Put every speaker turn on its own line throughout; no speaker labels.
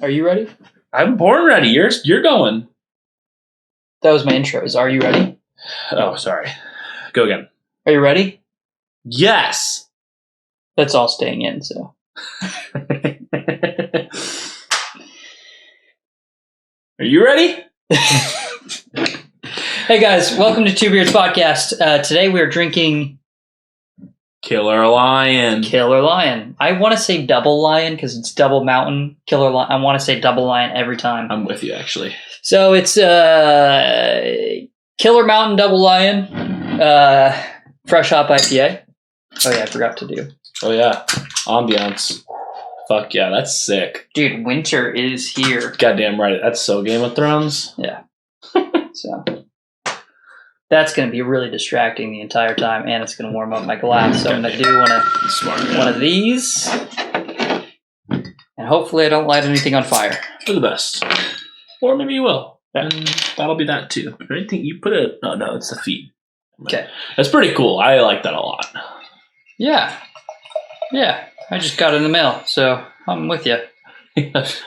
Are you ready?
I'm born ready. You're going.
That was my intro. Are you ready?
Oh, sorry. Go again.
Are you ready?
Yes.
That's all staying in, so.
Are you ready?
Hey guys, welcome to Two Beards Podcast. Today we're drinking
Killer Lion.
Killer Lion. I want to say Double Lion because it's Double Mountain. Killer Lion. I want to say Double Lion every time.
I'm with you, actually.
So it's Killer Mountain Double Lion, fresh hop IPA. Oh yeah, I forgot to do.
Oh yeah, ambiance. Fuck yeah, that's sick.
Dude, winter is here.
Goddamn right. That's so Game of Thrones.
Yeah. So that's going to be really distracting the entire time, and it's going to warm up my glass. So I'm going to do one of these, and hopefully I don't light anything on fire.
For the best. Or maybe you will. And that'll be that too. Anything you put it? No, it's the feed.
Okay.
That's pretty cool. I like that a lot.
Yeah. I just got it in the mail, so I'm with you.
It's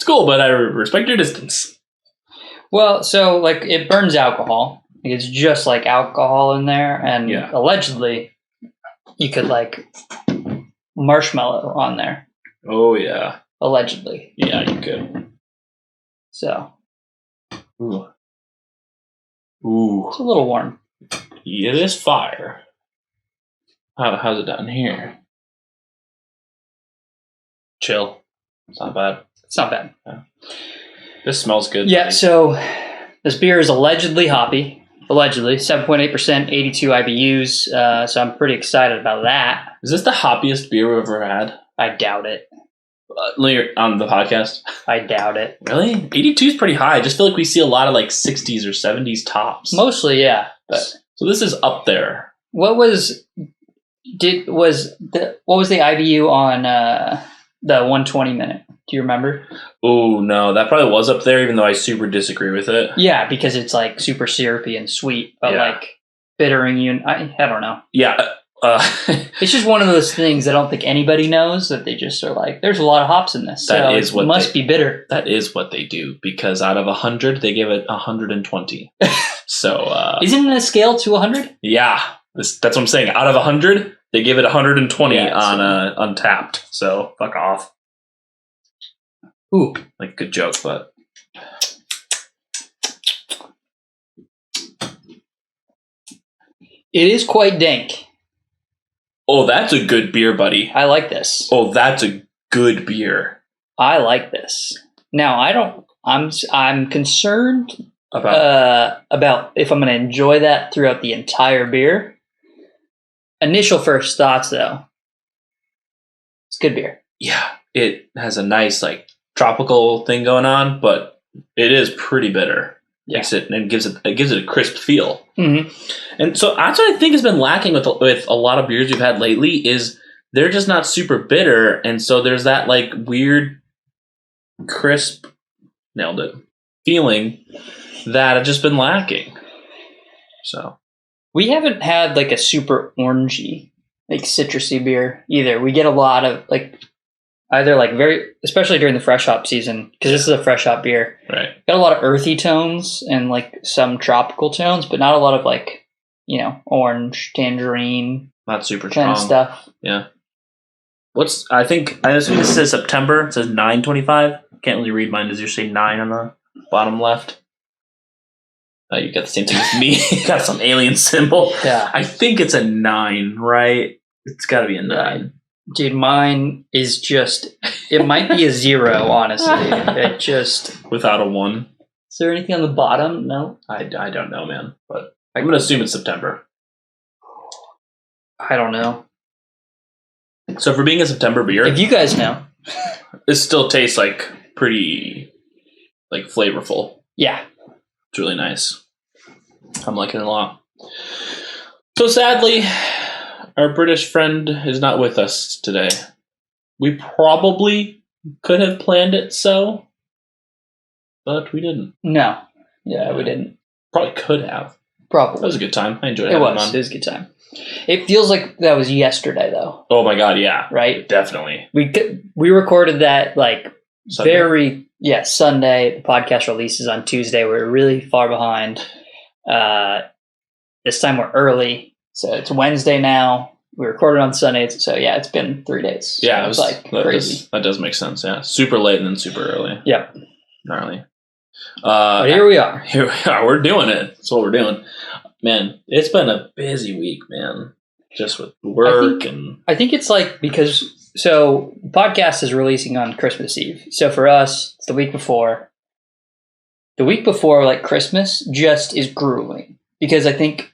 cool, but I respect your distance.
Well, so like it burns alcohol. It's just like alcohol in there, and allegedly you could like marshmallow on there.
Oh yeah.
Allegedly.
Yeah, you could.
So.
Ooh.
It's a little warm.
It is fire. How's it down here? Chill. It's not bad.
It's not bad.
Yeah. This smells good.
Yeah, so this beer is allegedly hoppy. Allegedly. 7.8%, 82 IBUs. So I'm pretty excited about that.
Is this the hoppiest beer we've ever had?
I doubt it.
On the podcast?
I doubt it.
Really? 82 is pretty high. I just feel like we see a lot of like 60s or 70s tops.
Mostly, yeah. But
so this is up there.
What was the IBU on the 120 minute? Do you remember?
Oh no, that probably was up there, even though I super disagree with it.
Yeah, because it's like super syrupy and sweet, but like bittering you. I don't know.
Yeah.
It's just one of those things I don't think anybody knows, that they just are like, there's a lot of hops in this.
That is what
must be bitter.
That is what they do, because out of 100, they give it 120. So
isn't it a scale to 100?
Yeah, that's what I'm saying. Out of 100, they give it 120 on Untapped. So fuck off.
Ooh,
like good joke, but
it is quite dank.
Oh, that's a good beer, buddy.
I like this.
Oh, that's a good beer.
I like this. Now, I'm concerned about if I'm going to enjoy that throughout the entire beer. Initial first thoughts, though, it's good beer.
Yeah, it has a nice like tropical thing going on, but it is pretty bitter.
Yeah.
It gives it a crisp feel.
Mm-hmm.
And so that's what I think has been lacking with a lot of beers we've had lately, is they're just not super bitter, and so there's that like weird crisp, nailed it, feeling that has just been lacking. So
we haven't had like a super orangey, like citrusy beer either. We get a lot of like either like especially during the fresh hop season, because this is a fresh hop beer.
Right.
Got a lot of earthy tones and like some tropical tones, but not a lot of like, orange, tangerine,
not super
kind of stuff.
Yeah. I assume this says September. It says 9/25. Can't really read mine. Does yours say 9 on the bottom left? Oh, you got the same thing as me. You got some alien symbol.
Yeah.
I think it's a 9, right? It's got to be a 9.
Dude, mine is it might be a 0, honestly. It just...
Without a 1.
Is there anything on the bottom? No?
I don't know, man. But I'm going to assume it's September.
I don't know.
So for being a September beer...
If you guys know.
It still tastes like pretty like flavorful.
Yeah.
It's really nice. I'm liking it a lot. So sadly, our British friend is not with us today. We probably could have planned it so, but we didn't.
No. Yeah, we didn't.
Probably could have.
Probably.
That was a good time. I enjoyed
it.
It
was a good time. It feels like that was yesterday, though.
Oh my god, yeah.
Right?
Definitely.
We recorded that like
Sunday.
Sunday. The podcast releases on Tuesday. We're really far behind. This time we're early, so it's Wednesday now. We recorded on Sunday, so yeah, it's been 3 days. So
Yeah,
it's like crazy.
That does make sense. Yeah, super late and then super early.
Yep.
Gnarly.
But here we are.
Here we are. We're doing it. That's what we're doing. Man, it's been a busy week, man. Just with work
I think it's like because the podcast is releasing on Christmas Eve. So for us, it's the week before. The week before, like Christmas, just is grueling because I think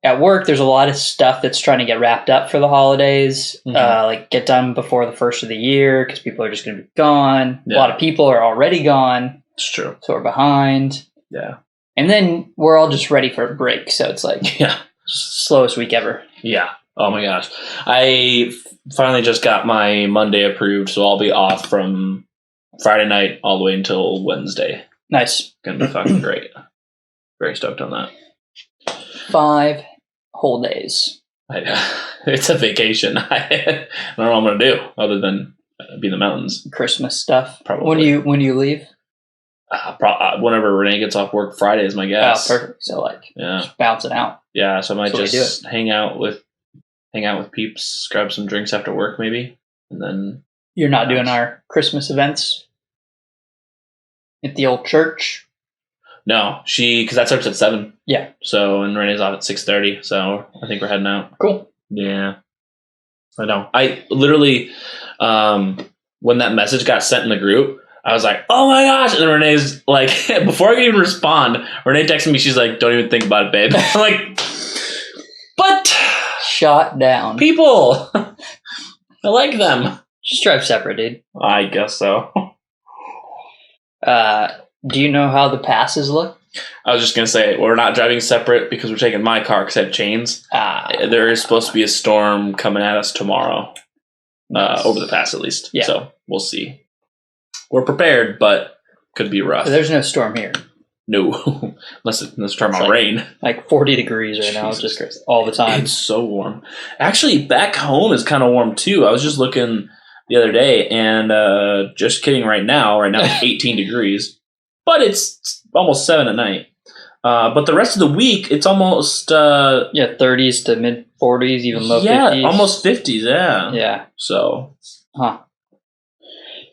at work there's a lot of stuff that's trying to get wrapped up for the holidays, like get done before the first of the year because people are just going to be gone. Yeah. A lot of people are already gone.
It's true.
So we're behind.
Yeah.
And then we're all just ready for a break. So it's like slowest week ever.
Yeah. Oh my gosh. I finally just got my Monday approved, so I'll be off from Friday night all the way until Wednesday.
Nice.
Gonna be fucking great. Very stoked on that.
5 whole days.
It's a vacation. I don't know what I'm gonna do other than be in the mountains.
Christmas stuff.
Probably.
When do you leave?
Whenever Renee gets off work, Friday is my guess.
Oh, perfect. So just bounce it out.
Yeah, so I might just hang out with peeps, grab some drinks after work maybe, and then.
You're not doing our Christmas events at the old church?
No, because that starts at 7.
Yeah.
So, and Renee's off at 6:30, so I think we're heading out.
Cool.
Yeah. I know. I literally, when that message got sent in the group, I was like, oh my gosh. And then Renee's like, before I could even respond, Renee texted me, she's like, don't even think about it, babe. I'm like, but.
Shot down.
People. I like them.
Just drive separate, dude.
I guess so.
Do you know how the passes look?
I was just going to say, we're not driving separate because we're taking my car because I have chains. There is supposed to be a storm coming at us tomorrow. Nice. Over the pass, at least. Yeah. So we'll see. We're prepared, but could be rough.
There's no storm here.
No. Unless it's talking about rain.
Like 40 degrees right now, just all the time.
It's so warm. Actually, back home is kind of warm too. I was just looking the other day, and just kidding, right now it's 18 degrees. But it's almost 7 at night. But the rest of the week, it's almost
30s to mid 40s, even low 50s.
Yeah, almost 50s. Yeah.
Yeah.
So,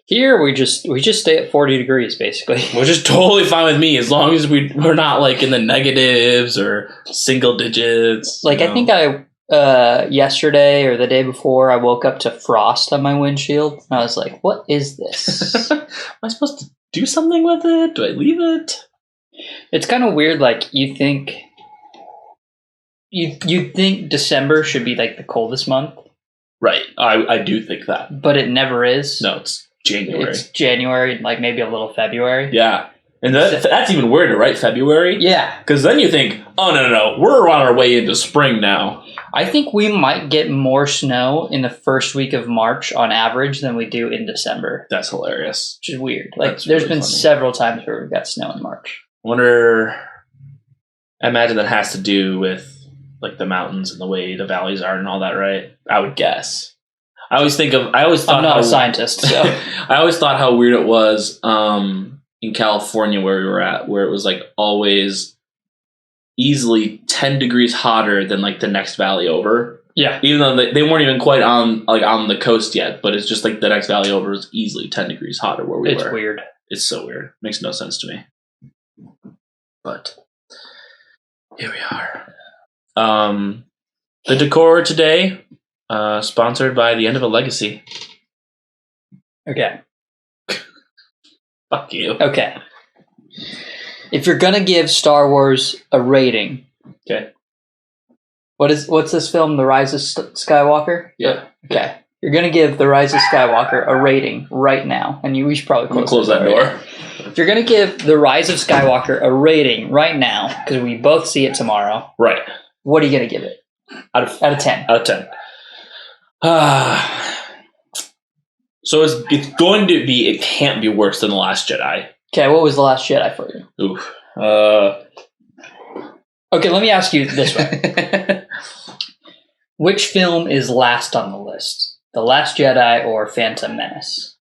here we just stay at 40 degrees basically,
which is totally fine with me as long as we're not like in the negatives or single digits.
Like I think yesterday or the day before, I woke up to frost on my windshield, and I was like, "What is this?
Am I supposed to do something with it? Do I leave it?"
It's kind of weird. Like you think December should be like the coldest month,
right? I do think that,
but it never is.
No, it's January.
It's January, like maybe a little February.
Yeah. And that's even weirder, right? February?
Yeah. Because
then you think, oh, no, we're on our way into spring now.
I think we might get more snow in the first week of March on average than we do in December.
That's hilarious.
Which is weird. Like, there's been several times where we've got snow in March.
I imagine that has to do with, like, the mountains and the way the valleys are and all that, right? I would guess. I always thought
I'm not a scientist, so.
I always thought how weird it was, in California where we were at, where it was like always easily 10 degrees hotter than like the next valley over.
Yeah.
Even though they weren't even quite on the coast yet, but it's just like the next valley over is easily 10 degrees hotter where we were.
It's weird.
It's so weird. Makes no sense to me. But here we are. The decor today, sponsored by The End of a Legacy.
Okay.
Fuck you.
Okay. If you're gonna give Star Wars a rating,
okay.
What's this film, The Rise of Skywalker?
Yeah.
Okay. You're gonna give The Rise of Skywalker a rating right now, and we should probably
close that door.
If you're gonna give The Rise of Skywalker a rating right now, because we both see it tomorrow,
right?
What are you gonna give it? Out of 10.
Out of 10. So it's going to be. It can't be worse than The Last Jedi.
Okay, what was The Last Jedi for you?
Oof.
Okay, let me ask you this way: which film is last on the list? The Last Jedi or Phantom Menace?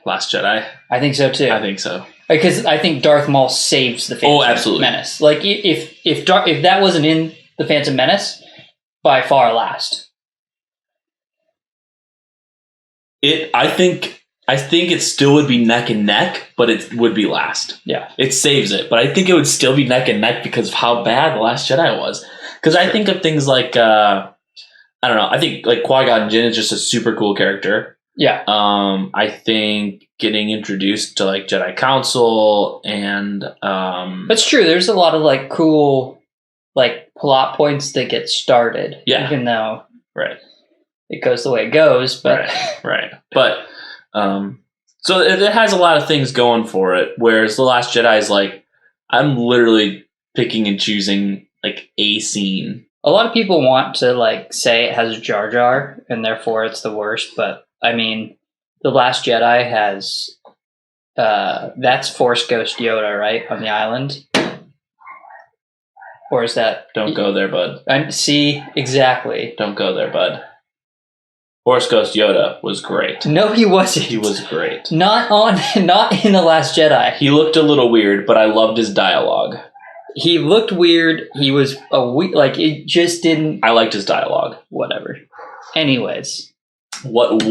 Last Jedi.
I think so too.
I think so.
Because I think Darth Maul saves the Phantom
absolutely.
Menace. Like if that wasn't in the Phantom Menace, by far last.
I think it still would be neck and neck, but it would be last.
Yeah.
It saves it, but I think it would still be neck and neck because of how bad The Last Jedi was. Because I think of things like, I don't know, I think like Qui-Gon Jinn is just a super cool character.
Yeah.
I think getting introduced to like Jedi Council and...
That's true. There's a lot of like cool like plot points that get started.
Yeah.
Even though
right.
it goes the way it goes. But
Right. But... so it has a lot of things going for it, whereas The Last Jedi is like, I'm literally picking and choosing like a scene.
A lot of people want to like say it has Jar Jar and therefore it's the worst, but I mean, The Last Jedi has that's Force Ghost Yoda, right, on the island? Or is that...
Don't go there, bud.
See, exactly.
Don't go there, bud. Force Ghost Yoda was great.
No, he wasn't.
He was great.
Not in The Last Jedi.
He looked a little weird, but I loved his dialogue.
He looked weird. He was like, it just didn't...
I liked his dialogue.
Whatever. Anyways.
What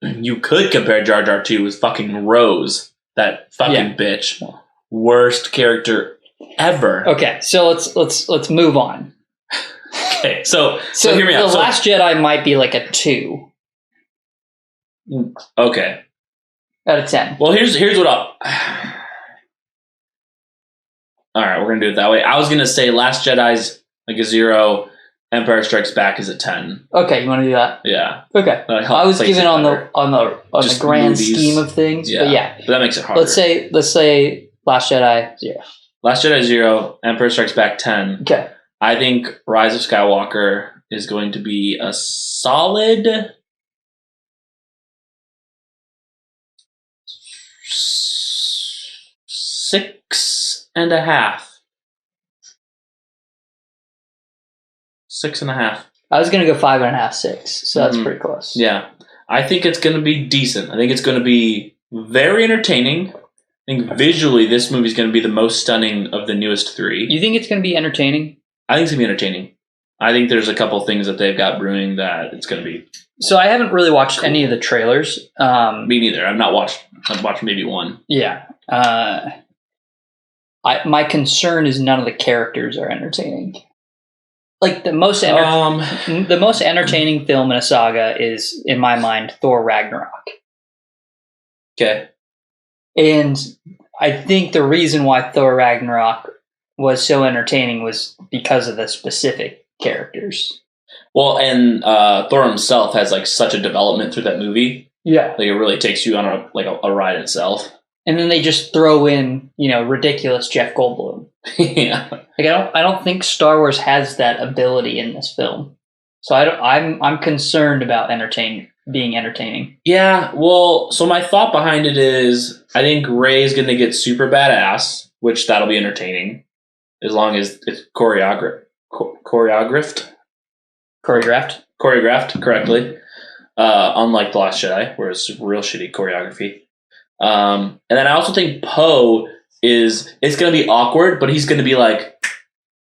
you could compare Jar Jar to was fucking Rose. That fucking bitch. Worst character ever.
Okay, so let's move on.
Okay, so hear me out.
The Last Jedi might be like a 2.
Okay.
Out of 10.
Well, here's what I'll... Alright, we're gonna do it that way. I was gonna say Last Jedi's like a 0, Empire Strikes Back is a 10.
Okay, you want to do that?
Yeah.
Okay. I was given on the grand
movies.
Scheme of things, but yeah.
But that makes it harder.
Let's say Last Jedi 0.
Last Jedi 0, Empire Strikes Back 10.
Okay.
I think Rise of Skywalker is going to be a solid 6.5. 6.5.
I was going to go 5.5, 6. So that's pretty close.
Yeah. I think it's going to be decent. I think it's going to be very entertaining. I think visually this movie is going to be the most stunning of the newest 3.
You think it's going to be entertaining?
I think it's going to be entertaining. I think there's a couple things that they've got brewing that it's going to be...
So I haven't really watched any of the trailers.
Me neither. I've watched maybe one.
Yeah. My concern is none of the characters are entertaining. Like the most entertaining film in a saga is, in my mind, Thor Ragnarok.
Okay.
And I think the reason why Thor Ragnarok was so entertaining was because of the specific characters.
Well, and Thor himself has like such a development through that movie.
Yeah. Like
it really takes you on a ride itself.
And then they just throw in, ridiculous Jeff Goldblum.
Yeah.
Like I don't think Star Wars has that ability in this film. So I'm concerned about being entertaining.
Yeah, well, so my thought behind it is I think Rey's going to get super badass, which that'll be entertaining as long as it's choreographed correctly. Unlike The Last Jedi, where it's real shitty choreography. And then I also think Poe it's going to be awkward, but he's going to be like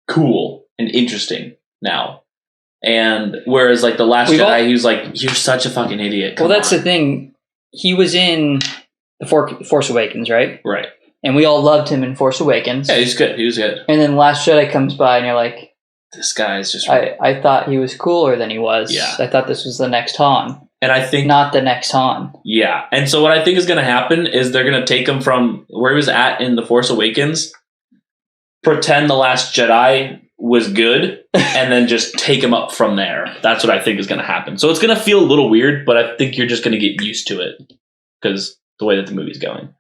cool and interesting now. And whereas like The Last Jedi, he was like, you're such a fucking idiot.
Well, that's the thing. He was in The Force Awakens, right?
Right.
And we all loved him in Force Awakens.
Yeah, he was good.
And then Last Jedi comes by and you're like,
this guy is just...
I thought he was cooler than he was.
Yeah.
I thought this was the next Han.
And I think...
Not the next Han.
Yeah. And so what I think is going to happen is they're going to take him from where he was at in The Force Awakens, pretend The Last Jedi was good, and then just take him up from there. That's what I think is going to happen. So it's going to feel a little weird, but I think you're just going to get used to it because the way that the movie's going.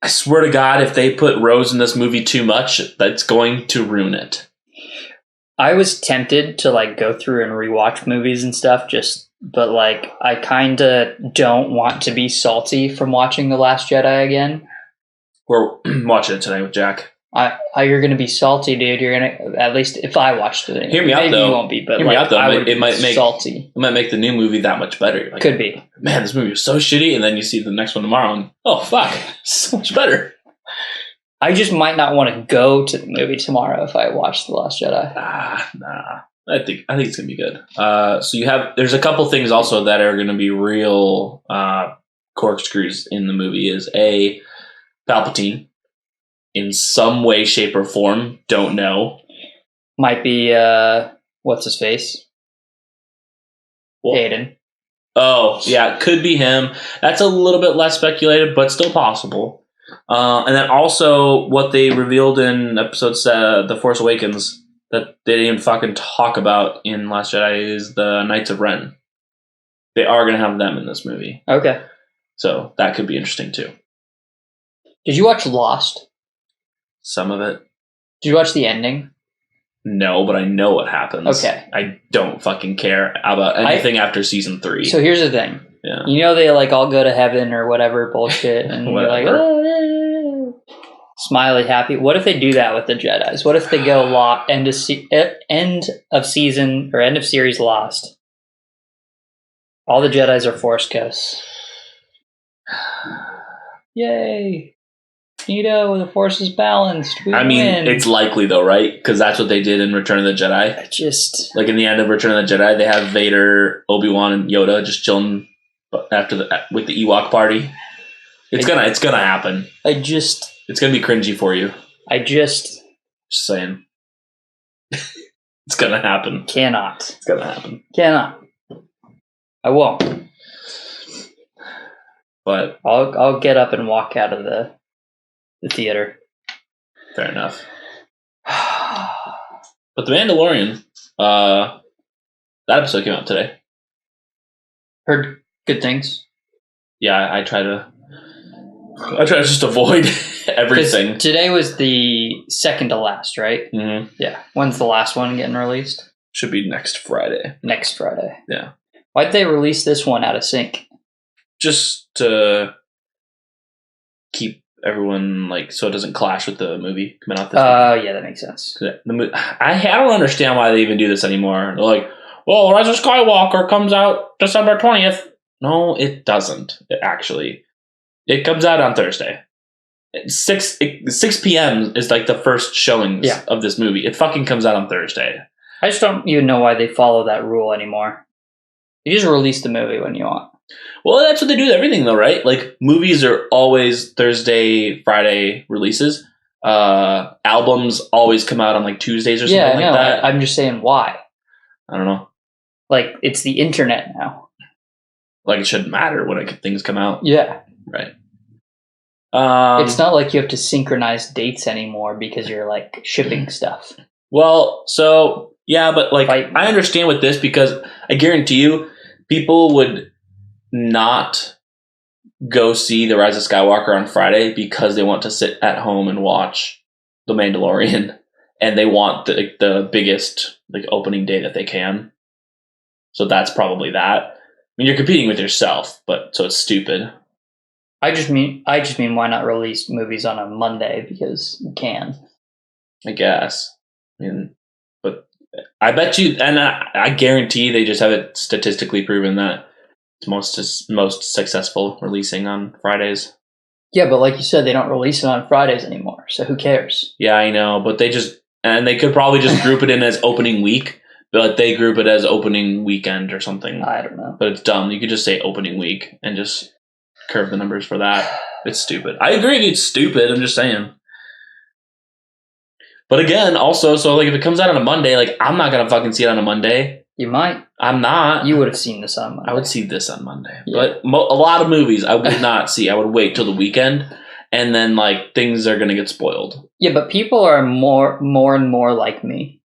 I swear to God, if they put Rose in this movie too much, that's going to ruin it.
I was tempted to like go through and rewatch movies and stuff, but like I kind of don't want to be salty from watching The Last Jedi again.
We're watching it tonight with Jack.
You're going to be salty, dude. You're going to, at least if I watched it.
Hear me out, though.
Maybe you won't be, but
Hear me out, though. It might make
salty.
It might make the new movie that much better. Like,
could be.
Man, this movie was so shitty, and then you see the next one tomorrow, and oh fuck, so much better.
I just might not want to go to the movie tomorrow if I watch The Last Jedi.
Nah. I think it's gonna be good. So there's a couple things also that are gonna be real corkscrews in the movie. Is Palpatine in some way, shape, or form? Don't know.
Might be what's his face? Hayden.
Oh yeah, could be him. That's a little bit less speculated, but still possible. And then also what they revealed in episodes The Force Awakens that they didn't even fucking talk about in Last Jedi is the Knights of Ren. They are going to have them in this movie.
Okay.
So that could be interesting too.
Did you watch Lost?
Some of it.
Did you watch the ending?
No, but I know what happens.
Okay.
I don't fucking care about anything after season 3.
So here's the thing.
Yeah.
You know they like all go to heaven or whatever bullshit, and you're like, oh, smiley happy. What if they do that with the Jedis? What if they go end of season or end of series Lost? All the Jedis are Force ghosts. Yay! Neato, the Force is balanced. We win.
It's likely though, right? Because that's what they did in Return of the Jedi. Like in the end of Return of the Jedi, they have Vader, Obi-Wan, and Yoda just chilling with the Ewok party. It's gonna happen. It's gonna be cringy for you. Just saying. It's gonna happen.
Cannot.
It's gonna happen.
Cannot. I won't.
But
I'll get up and walk out of the theater.
Fair enough. But The Mandalorian, that episode came out today.
Heard good things.
Yeah, I try to just avoid everything.
Today was the second to last, right?
Mm-hmm.
Yeah. When's the last one getting released?
Should be next Friday.
Next Friday.
Yeah.
Why'd they release this one out of sync? Just
to keep everyone so it doesn't clash with the movie coming out this week.
Yeah, that makes sense.
I don't understand why they even do this anymore. They're like, well, Rise of Skywalker comes out December 20th. No, it doesn't. It comes out on Thursday. 6 p.m. is the first showings of this movie. It fucking comes out on Thursday.
I just don't even know why they follow that rule anymore. You just release the movie when you want.
Well, that's what they do with everything, though, right? Movies are always Thursday, Friday releases. Albums always come out on Tuesdays or something like that.
I'm just saying why.
I don't know.
It's the internet now.
It shouldn't matter when things come out.
Yeah.
Right.
It's not like you have to synchronize dates anymore because you're shipping stuff.
Well, so yeah, but I understand with this because I guarantee you people would not go see The Rise of Skywalker on Friday because they want to sit at home and watch The Mandalorian and they want the biggest opening day that they can. So that's probably that. I mean, you're competing with yourself, but so it's stupid.
I just mean why not release movies on a Monday because you can.
I guess. But I bet you, and I guarantee they just have it statistically proven that it's most successful releasing on Fridays.
Yeah, but like you said, they don't release it on Fridays anymore, so who cares?
Yeah, I know, but they could probably just group it in as opening week, but they group it as opening weekend or something.
I don't know.
But it's dumb. You could just say opening week and just curve the numbers for that. It's stupid. I agree it's stupid. I'm just saying. But again, also, so if it comes out on a Monday, I'm not going to fucking see it on a Monday.
You might.
I'm not.
You would have seen this on Monday.
I would see this on Monday. Yeah. But a lot of movies I would not see. I would wait till the weekend, and then things are going to get spoiled.
Yeah, but people are more and more like me.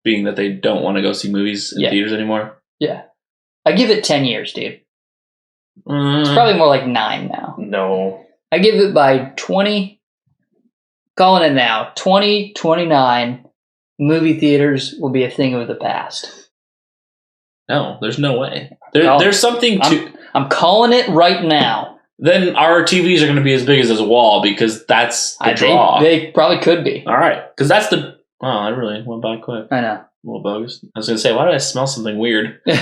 Being that they don't want to go see movies in theaters anymore?
Yeah. I give it 10 years, dude. It's probably more like 9 now.
No.
I give it by 20... Calling it now. 2029... movie theaters will be a thing of the past.
No, there's no way. There's something to...
I'm calling it right now.
then our TVs are going to be as big as this wall because that's the draw.
They probably could be.
All right, because that's the. Wow, I really went by quick.
I know.
A little bogus. I was going to say, why did I smell something weird? There's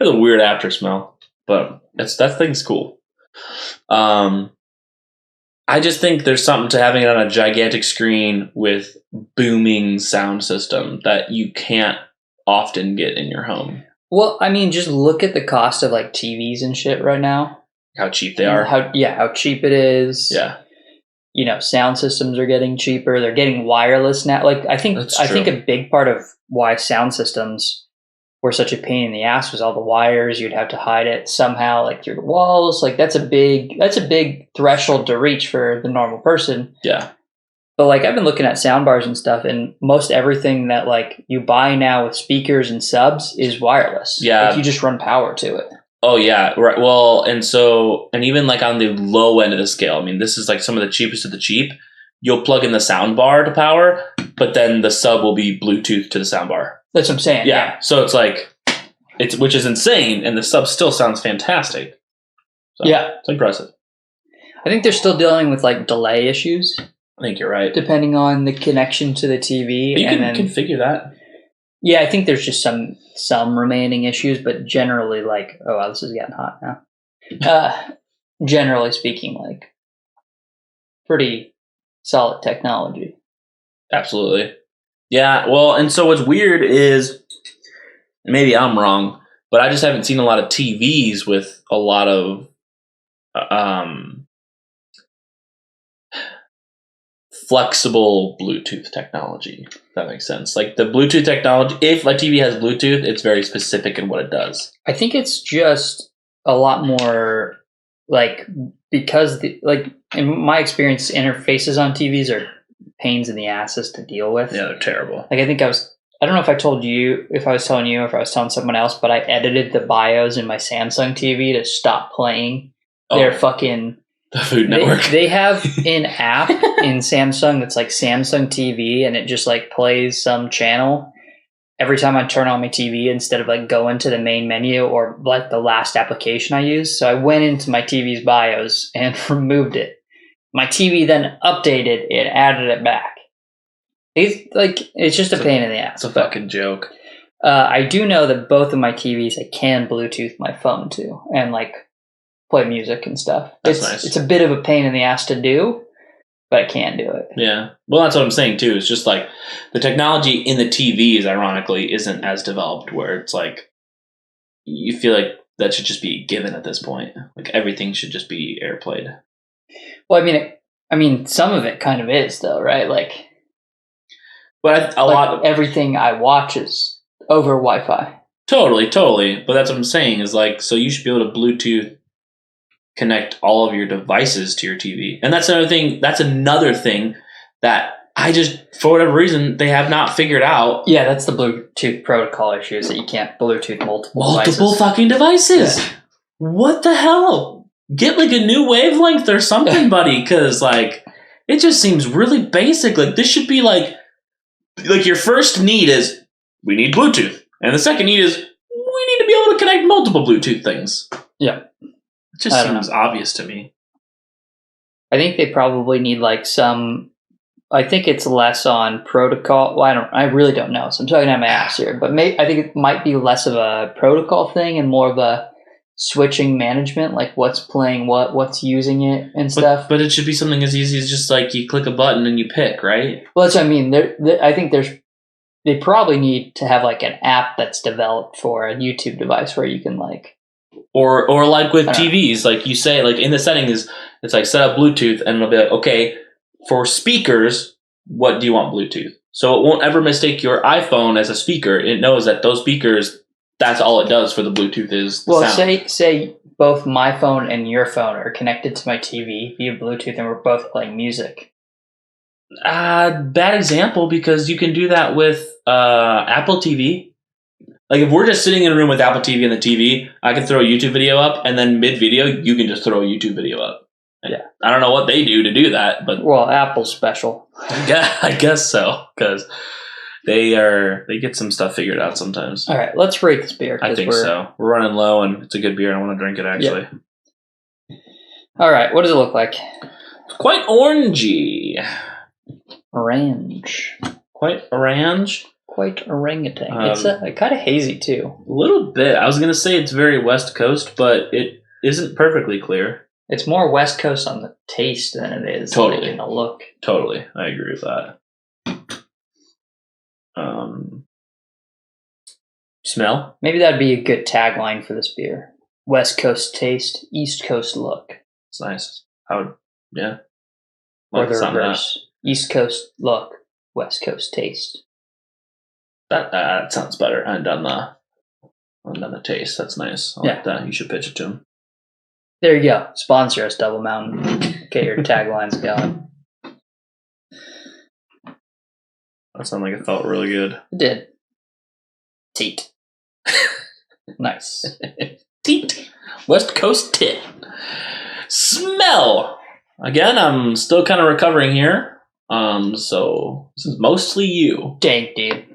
a weird after smell, but that thing's cool. I just think there's something to having it on a gigantic screen with booming sound system that you can't often get in your home.
Well, I mean, just look at the cost of like TVs and shit right now.
How cheap they are.
How cheap it is.
Yeah.
You know, sound systems are getting cheaper. They're getting wireless now. Like I think a big part of why sound systems were such a pain in the ass was all the wires. You'd have to hide it somehow, like through the walls. Like that's a big threshold to reach for the normal person.
Yeah.
But like I've been looking at sound bars and stuff, and most everything that like you buy now with speakers and subs is wireless.
Yeah.
Like you just run power to it.
Oh yeah, right. Well, and even like on the low end of the scale, I mean, this is like some of the cheapest of the cheap. You'll plug in the sound bar to power, but then the sub will be Bluetooth to the sound bar.
That's what I'm saying.
Yeah. So it's like, which is insane, and the sub still sounds fantastic. So,
yeah.
It's impressive.
I think they're still dealing with like delay issues.
I think you're right.
Depending on the connection to the TV.
But you can configure that.
Yeah, I think there's just some remaining issues, but generally like, oh wow, this is getting hot now. Generally speaking, like pretty solid technology.
Absolutely. Yeah, well, and so what's weird is, maybe I'm wrong, but I just haven't seen a lot of TVs with a lot of flexible Bluetooth technology, if that makes sense. Like the Bluetooth technology, if a TV has Bluetooth, it's very specific in what it does.
I think it's just a lot more like, because in my experience, interfaces on TVs are pains in the asses to deal with.
Yeah, they're terrible.
Like I don't know if I told you, if I was telling you, or if I was telling someone else, but I edited the BIOS in my Samsung TV to stop playing their fucking
the Food Network.
They have an app in Samsung that's like Samsung TV, and it just like plays some channel every time I turn on my TV instead of like going to the main menu or like the last application I used. So I went into my TV's BIOS and removed it. My TV then updated it, added it back. It's just a pain in the ass.
It's a fucking joke.
I do know that both of my TVs I can Bluetooth my phone to and like play music and stuff.
That's nice.
It's a bit of a pain in the ass to do, but I can do it.
Yeah. Well, that's what I'm saying too. It's just like the technology in the TVs, ironically, isn't as developed where it's like you feel like that should just be given at this point. Like everything should just be AirPlayed.
Well, I mean, some of it kind of is though, right? Like,
but a lot
everything I watch is over Wi-Fi.
Totally. But that's what I'm saying is like, so you should be able to Bluetooth connect all of your devices to your TV. And that's another thing that I just, for whatever reason, they have not figured out.
Yeah, that's the Bluetooth protocol issue, is that you can't Bluetooth multiple devices.
Fucking devices. Yeah. What the hell? Get like a new wavelength or something, buddy, because like it just seems really basic. Like this should be like your first need is we need Bluetooth, and the second need is we need to be able to connect multiple Bluetooth things.
Yeah.
It just seems obvious to me.
I think they probably need like I think it's less on protocol. Well, I really don't know. So I'm talking out my ass here, but I think it might be less of a protocol thing and more of a switching management, like what's playing what's using it and stuff.
But it should be something as easy as just like you click a button and you pick, right?
Well, that's what I mean. I think they probably need to have like an app that's developed for a YouTube device where you can like,
or like with TVs, like you say, like in the settings, it's like set up Bluetooth, and it'll be like, okay, for speakers, what do you want Bluetooth? So it won't ever mistake your iPhone as a speaker. It knows that those speakers, that's all it does for the Bluetooth is the sound.
Say both my phone and your phone are connected to my TV via Bluetooth, and we're both playing music.
Bad example, because you can do that with Apple TV. Like if we're just sitting in a room with Apple TV and the TV, I can throw a YouTube video up, and then mid-video, you can just throw a YouTube video up.
Yeah,
I don't know what they do to do that, but
Apple's special.
Yeah, I guess so, because they get some stuff figured out sometimes.
All right, let's rate this beer.
I think so. We're running low, and it's a good beer. I want to drink it actually.
Yep. All right, what does it look like?
Quite orangey.
Orange.
Quite orange.
Quite orangutan. It's kind of hazy too.
A little bit. I was going to say it's very West Coast, but it isn't perfectly clear.
It's more West Coast on the taste than it is like in the look.
Totally. I agree with that. Smell?
Maybe that'd be a good tagline for this beer. West Coast taste, East Coast look.
It's nice. Yeah.
Or the reverse. East Coast look, West Coast taste.
That sounds better. And on the taste. That's nice. I like that. You should pitch it to him.
There you go. Sponsor us, Double Mountain. Get your taglines going.
That sounded like it felt really good.
It did. Teat. Nice.
Teat. West Coast tit. Smell. Again, I'm still kind of recovering here. So this is mostly you.
Dank, dude.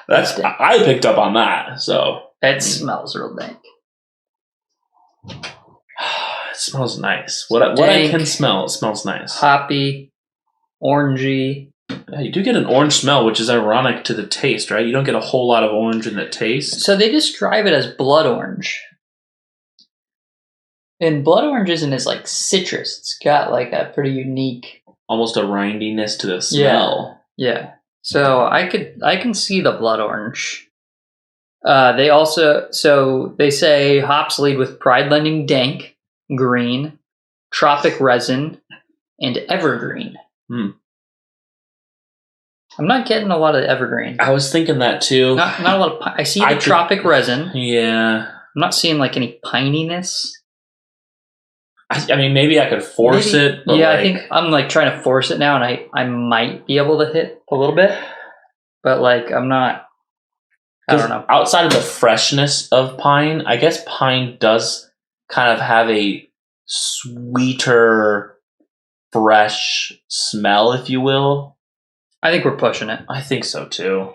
I picked up on that. So
it smells real dank.
It smells nice. What I can smell, it smells nice.
Hoppy, orangey.
Yeah, you do get an orange smell, which is ironic to the taste, right? You don't get a whole lot of orange in the taste.
So they describe it as blood orange. And blood orange isn't as like citrus. It's got like a pretty unique,
almost a rindiness to the smell.
Yeah. So I can see the blood orange. They say hops lead with pride-lending dank, green, tropic resin, and evergreen. I'm not getting a lot of evergreen.
I was thinking that too.
Not a lot of. I see the tropic resin.
Yeah.
I'm not seeing like any pininess.
I mean, maybe I could force it. But
I think I'm like trying to force it now, and I might be able to hit a little bit, but like I'm not. I don't know.
Outside of the freshness of pine, I guess pine does kind of have a sweeter, fresh smell, if you will.
I think we're pushing it.
I think so too.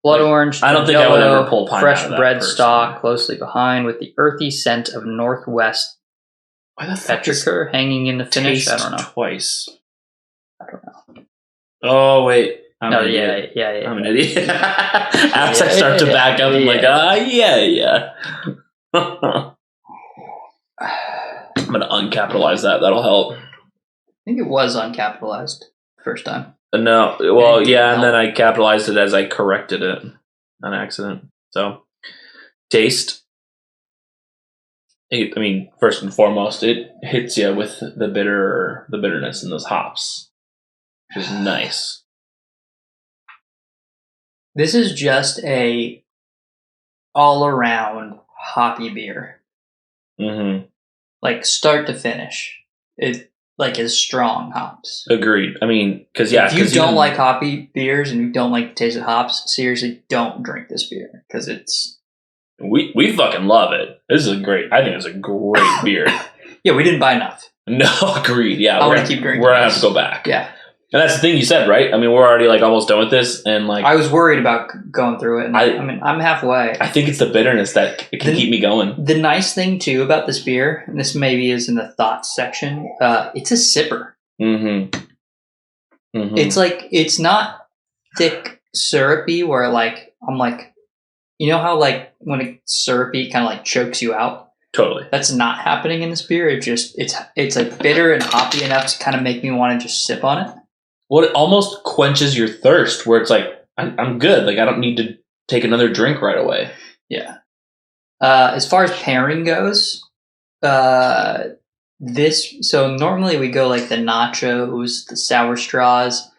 Blood orange.
I don't think I would ever pull pine
fresh
out of that
bread
personally.
stalk closely behind with the earthy scent of Northwest
Why the fuck
petrichor hanging in the finish. I don't know.
Twice.
I don't know.
Oh wait.
I'm an idiot.
I'm an idiot. As I start to back up, I'm like, yeah. I'm gonna uncapitalize that. That'll help.
I think it was uncapitalized first time.
No, well, yeah, and then I capitalized it as I corrected it on accident. So, taste. I mean, first and foremost, it hits you with the bitterness in those hops, which is nice.
This is just a all-around hoppy beer.
Mm-hmm.
Like start to finish, it like is strong hops.
Agreed. I mean, if
you don't like hoppy beers and you don't like the taste of hops, seriously, don't drink this beer because it's.
We fucking love it. This is I think it's a great beer.
Yeah, we didn't buy enough.
No, agreed. Yeah,
I want to keep drinking.
We're gonna have to go back.
Yeah.
And that's the thing you said, right? I mean, we're already like almost done with this, and like
I was worried about going through it. And I mean, I'm halfway.
I think it's the bitterness that can keep me going.
The nice thing too about this beer, and this maybe is in the thoughts section, it's a sipper.
Mm-hmm. Mm-hmm.
It's like it's not thick syrupy where like I'm like, you know how like when it's syrupy kind of like chokes you out.
Totally.
That's not happening in this beer. It's like bitter and hoppy enough to kind of make me want to just sip on it.
Well, it almost quenches your thirst where it's like, I'm good. Like, I don't need to take another drink right away.
Yeah. As far as pairing goes, so normally we go like the nachos, the sour straws.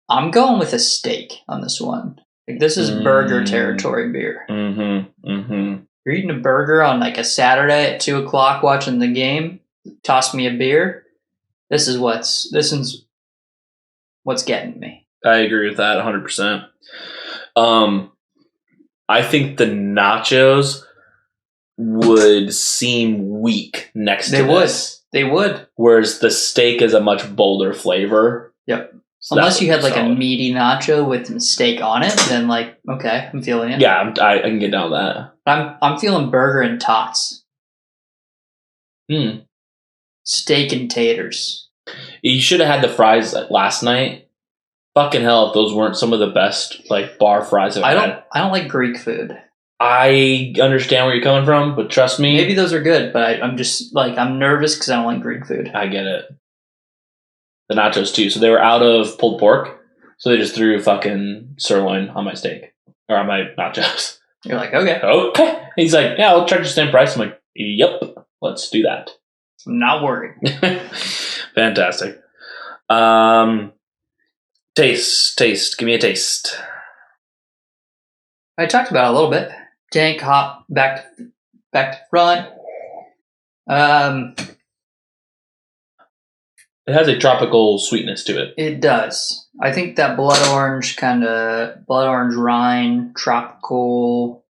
I'm going with a steak on this one. Like this is burger territory beer.
Mm-hmm. Mm-hmm.
You're eating a burger on like a Saturday at 2:00 watching the game. Toss me a beer. This is what's getting me.
I agree with that 100%. I think the nachos would seem weak next to this.
They would.
Whereas the steak is a much bolder flavor.
Yep. So unless you had like a meaty nacho with some steak on it, then like, okay, I'm feeling it.
Yeah, I can get down with that.
I'm feeling burger and tots. Steak and taters.
You should have had the fries last night. Fucking hell, if those weren't some of the best like bar fries I've had.
I don't like Greek food.
I understand where you're coming from, but trust me.
Maybe those are good, but I'm just like, I'm nervous because I don't like Greek food.
I get it. The nachos too. So they were out of pulled pork, so they just threw fucking sirloin on my steak or on my nachos.
You're like, okay.
Okay. He's like, yeah, I'll charge you the same price. I'm like, yep, let's do that.
I'm not worried.
Fantastic. Taste. Give me a taste.
I talked about it a little bit. Tank, hop, back to front.
It has a tropical sweetness to it.
It does. I think that blood orange rind, tropical.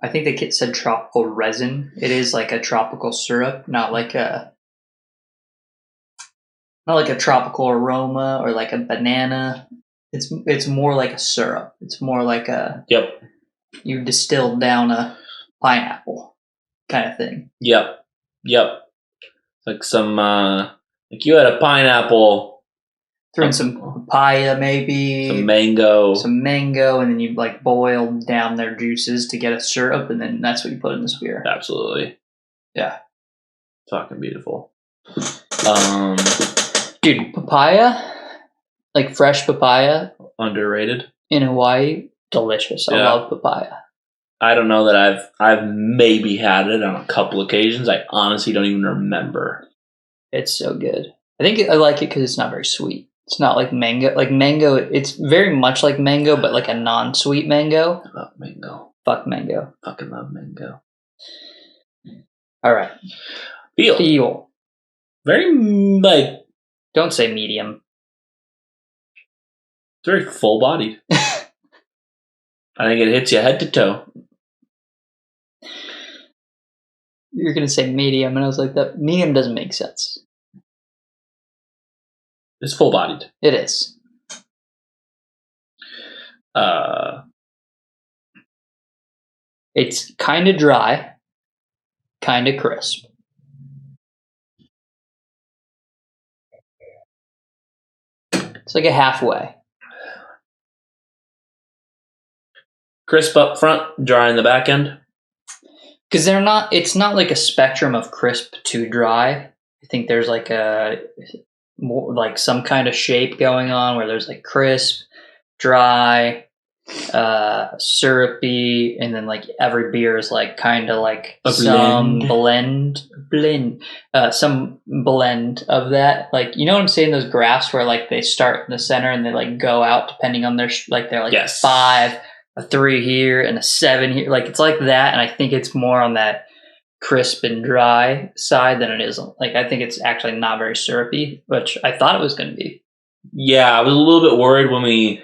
I think the kit said tropical resin. It is like a tropical syrup, not like a tropical aroma or like a banana. It's more like a syrup. It's more like
Yep.
You distilled down a pineapple kind of thing.
Yep. Like some like you had a pineapple,
threw in some papaya, maybe
some mango,
and then you like boiled down their juices to get a syrup, and then that's what you put in this beer.
Absolutely.
Yeah.
Fucking beautiful.
Dude, papaya, like fresh papaya,
underrated
in Hawaii, delicious. I love papaya.
I don't know that I've maybe had it on a couple occasions. I honestly don't even remember.
It's so good. I think I like it because it's not very sweet. It's not like mango. Like mango, it's very much like mango, but like a non-sweet mango.
I love mango.
Fuck mango.
Fucking love mango.
All right. Feel.
Very like.
Don't say medium.
It's very full-bodied. I think it hits you head to toe.
You're going to say medium, and I was like, that medium doesn't make sense.
It's full-bodied.
It is. It's kind of dry, kind of crisp. It's like a halfway.
Crisp up front, dry in the back end.
Because it's not like a spectrum of crisp to dry. I think there's like like some kind of shape going on where there's like crisp, dry, syrupy, and then like every beer is like kind of like some blend of that. Like, you know what I'm saying? Those graphs where like they start in the center and they like go out depending on they're like
yes.
5, a 3 here, and a 7 here. Like, it's like that, and I think it's more on that crisp and dry side than it is. Like, I think it's actually not very syrupy, which I thought it was going to be.
Yeah, I was a little bit worried when we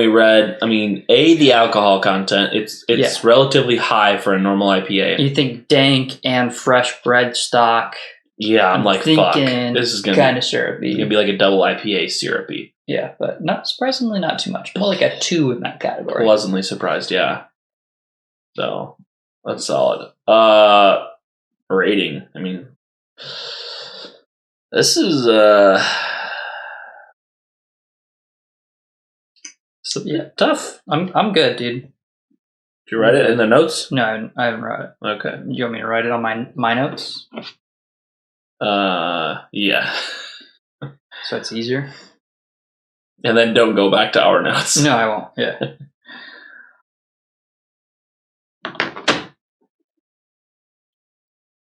read. I mean, the alcohol content it's relatively high for a normal IPA.
You think dank and fresh bread stock.
Yeah, I'm like, fuck. This is gonna
kind of syrupy.
It's gonna be like a double IPA syrupy.
Yeah, but not surprisingly, not too much. More like a 2 in that category.
Pleasantly surprised, yeah. So that's solid. Rating. I mean, this is tough.
I'm good, dude.
Did you write it in the notes?
No, I haven't read it.
Okay.
You want me to write it on my notes?
Yeah.
So it's easier.
And then don't go back to our notes.
No, I won't. Yeah.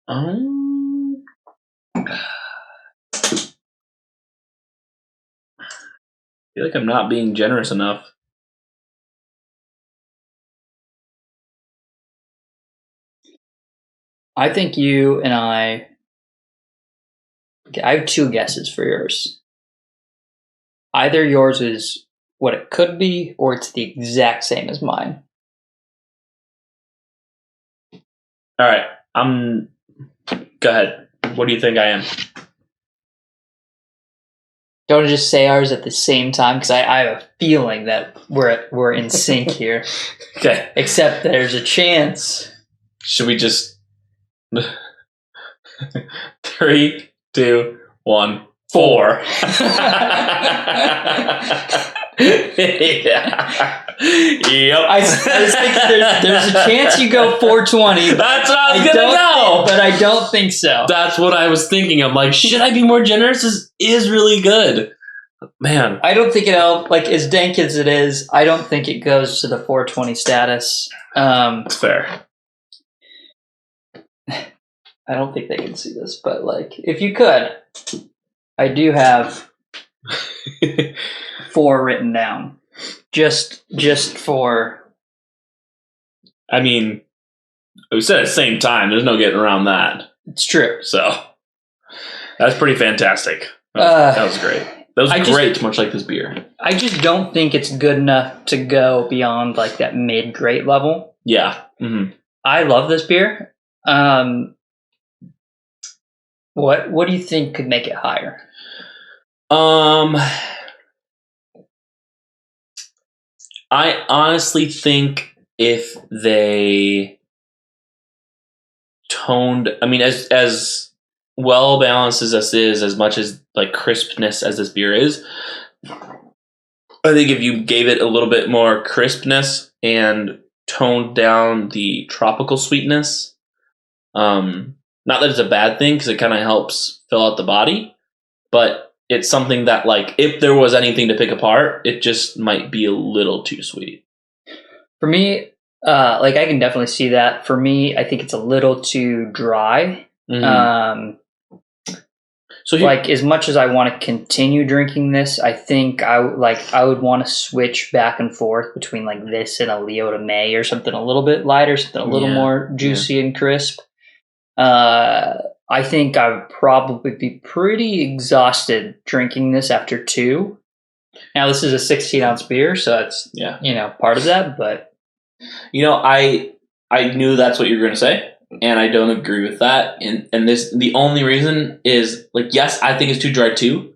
I feel like I'm not being generous enough.
I think you and I have 2 guesses for yours. Either yours is what it could be, or it's the exact same as mine.
All right. Go ahead. What do you think I am?
Don't just say ours at the same time, because I have a feeling that we're in sync here.
Okay.
Except there's a chance.
Should we just 3, 2, 1, 4. Yeah. Yep.
I was thinking there's a chance you go 420.
That's what I was going to go.
But I don't think so.
That's what I was thinking. I'm like, should I be more generous? This is really good. Man.
I don't think it'll, like, as dank as it is, I don't think it goes to the 420 status.
That's fair.
I don't think they can see this, but, like, if you could, I do have 4 written down. Just for...
I mean, we said at the same time, there's no getting around that.
It's true.
So, that's pretty fantastic. That was great. That was great, much like this beer.
I just don't think it's good enough to go beyond, like, that mid-great level.
Yeah. Mm-hmm.
I love this beer. What do you think could make it higher?
I honestly think if they toned, I mean, as well balanced as this is, as much as like crispness as this beer is, I think if you gave it a little bit more crispness and toned down the tropical sweetness, not that it's a bad thing because it kind of helps fill out the body, but it's something that, like, if there was anything to pick apart, it just might be a little too sweet.
For me, like, I can definitely see that. For me, I think it's a little too dry. Mm-hmm. So like, as much as I want to continue drinking this, I think I would want to switch back and forth between, like, this and a Leo de May or something a little bit lighter, something a little more juicy and crisp. I think I would probably be pretty exhausted drinking this after 2. Now, this is a 16-ounce beer, so it's part of that. But
I knew that's what you were going to say, and I don't agree with that. And this, the only reason is, like, yes, I think it's too dry too,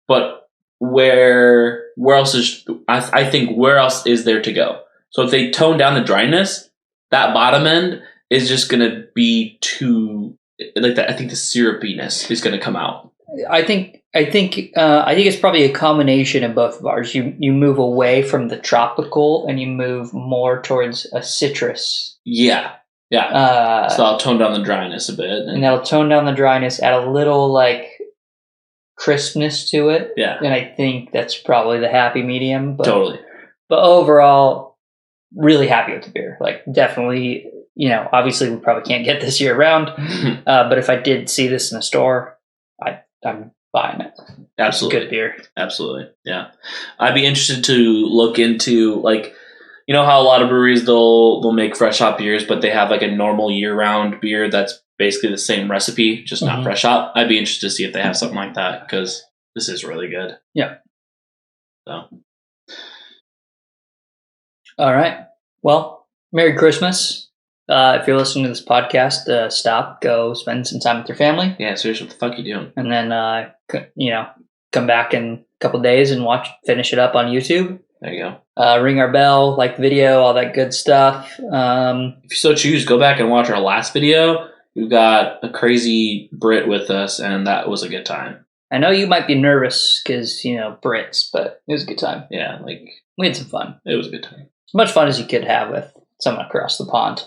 but where else is I think where else is there to go? So if they tone down the dryness, that bottom end is just going to be too, like, that. I think the syrupiness is going to come out.
I think it's probably a combination of both of ours. You move away from the tropical and you move more towards a citrus.
Yeah. Yeah. So I'll tone down the dryness a bit.
And that'll tone down the dryness, add a little, like, crispness to it.
Yeah.
And I think that's probably the happy medium. But,
totally.
But overall, really happy with the beer. Like, definitely, obviously we probably can't get this year round. But if I did see this in a store, I'm buying it.
Absolutely.
It's good beer.
Absolutely. Yeah. I'd be interested to look into, like, you know how a lot of breweries, they'll make fresh hop beers, but they have, like, a normal year-round beer that's basically the same recipe, just not fresh hop. I'd be interested to see if they have something like that, because this is really good.
Yeah.
So.
All right. Well, Merry Christmas. If you're listening to this podcast, stop, go spend some time with your family.
Yeah, seriously, what the fuck are you doing?
And then, come back in a couple days and finish it up on YouTube.
There you go.
Ring our bell, like the video, all that good stuff.
If you so choose, go back and watch our last video. We've got a crazy Brit with us, and that was a good time.
I know you might be nervous because, Brits, but it was a good time.
Yeah,
we had some fun.
It was a good time.
As much fun as you could have with someone across the pond.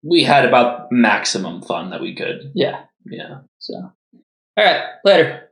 We had about maximum fun that we could.
Yeah.
Yeah.
So, all right, later.